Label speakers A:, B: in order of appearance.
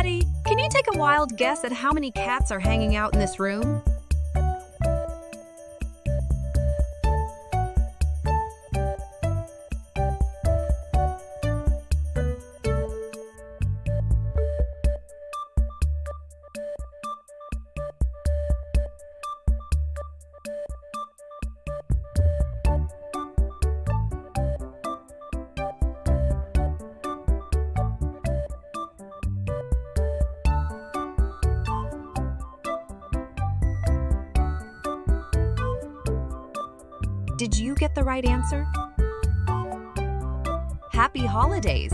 A: Buddy, can you take a wild guess at how many cats are hanging out in this room? Did you get the right answer? Happy holidays!